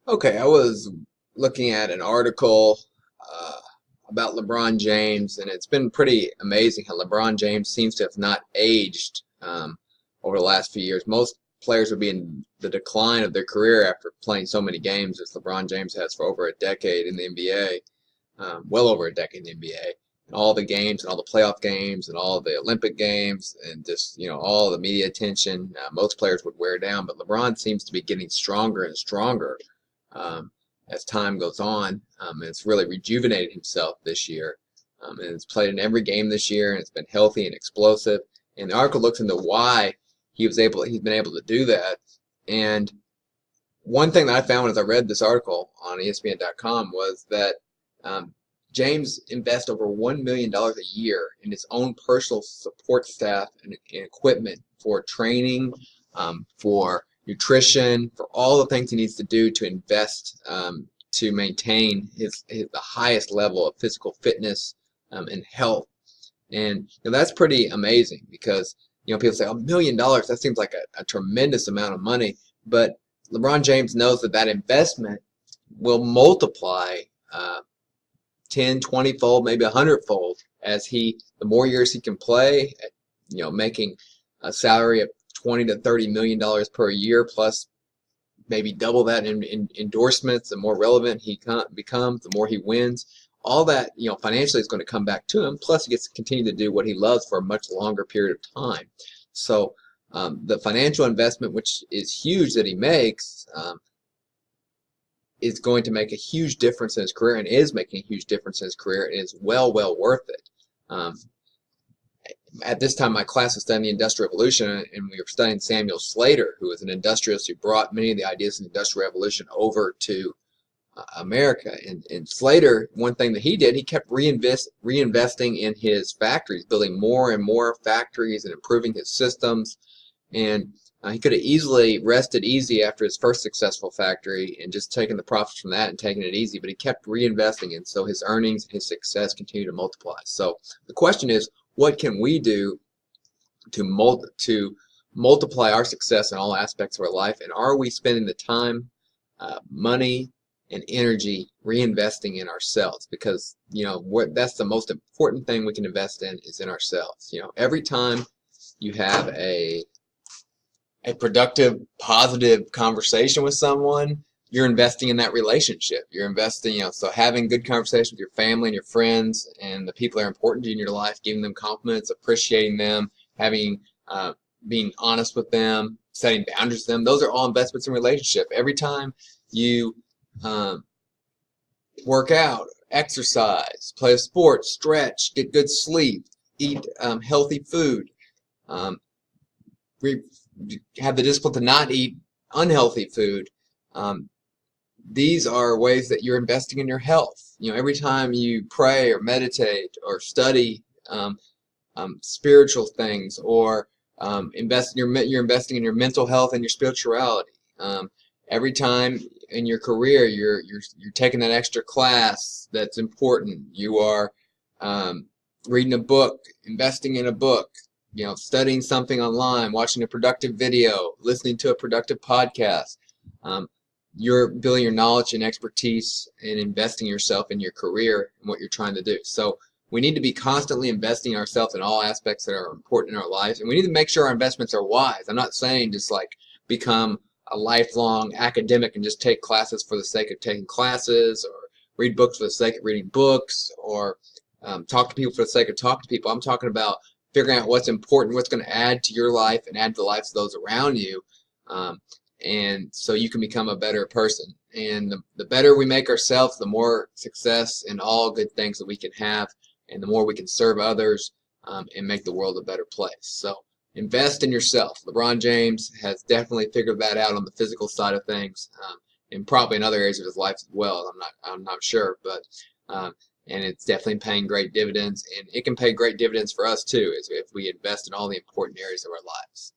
Okay, I was looking at an article uh, about LeBron James, and it's been pretty amazing how LeBron James seems to have not aged over the last few years. Most players would be in the decline of their career after playing so many games as LeBron James has for over a decade in the NBA, well over a decade in the NBA. And all the games and all the playoff games and all the Olympic games and just, all the media attention, most players would wear down, but LeBron seems to be getting stronger and stronger um, as time goes on. And it's really rejuvenated himself this year. And it's played in every game this year, and it's been healthy and explosive. And the article looks into why he's been able to do that. And one thing that I found as I read this article on ESPN.com was that um, James invests over $1 million a year in his own personal support staff and equipment for training, for nutrition, for all the things he needs to do to invest to maintain the highest level of physical fitness and health. And that's pretty amazing because people say, $1 million, that seems like a tremendous amount of money. But LeBron James knows that that investment will multiply 10, 20-fold, maybe 100-fold as the more years he can play, making a salary of 20 to 30 million dollars per year, plus maybe double that in endorsements. The more relevant he becomes, the more he wins. All that, financially is going to come back to him. Plus, he gets to continue to do what he loves for a much longer period of time. So the financial investment, which is huge that he makes, is going to make a huge difference in his career and is making a huge difference in his career and is well worth it. At this time, my class was studying the Industrial Revolution, and we were studying Samuel Slater, who was an industrialist who brought many of the ideas of the Industrial Revolution over to America. And Slater, one thing that he did, he kept reinvesting in his factories, building more and more factories and improving his systems. And he could have easily rested easy after his first successful factory and just taken the profits from that and taken it easy, but he kept reinvesting, and so his earnings and his success continue to multiply. So the question is, what can we do to multiply our success in all aspects of our life, and are we spending the time, money, and energy reinvesting in ourselves? Because that's the most important thing we can invest in is in ourselves. Every time you have a productive, positive conversation with someone, you're investing in that relationship. You're investing, so having good conversation with your family and your friends and the people that are important to you in your life, giving them compliments, appreciating them, being honest with them, setting boundaries with them, those are all investments in relationship. Every time you work out, exercise, play a sport, stretch, get good sleep, eat healthy food, have the discipline to not eat unhealthy food. These are ways that you're investing in your health. Every time you pray or meditate or study spiritual things, or you're investing in your mental health and your spirituality. Every time in your career you're taking that extra class that's important. You are reading a book, investing in a book, studying something online, watching a productive video, listening to a productive podcast. You're building your knowledge and expertise and investing yourself in your career and what you're trying to do. So we need to be constantly investing in ourselves in all aspects that are important in our lives, and we need to make sure our investments are wise. I'm not saying just like become a lifelong academic and just take classes for the sake of taking classes, or read books for the sake of reading books, or talk to people for the sake of talking to people. I'm talking about figuring out what's important, what's going to add to your life and add to the lives of those around you, and so you can become a better person. And the better we make ourselves, the more success and all good things that we can have, and the more we can serve others and make the world a better place. So invest in yourself. LeBron James has definitely figured that out on the physical side of things, and probably in other areas of his life as well. I'm not sure, but and it's definitely paying great dividends, and it can pay great dividends for us too, if we invest in all the important areas of our lives.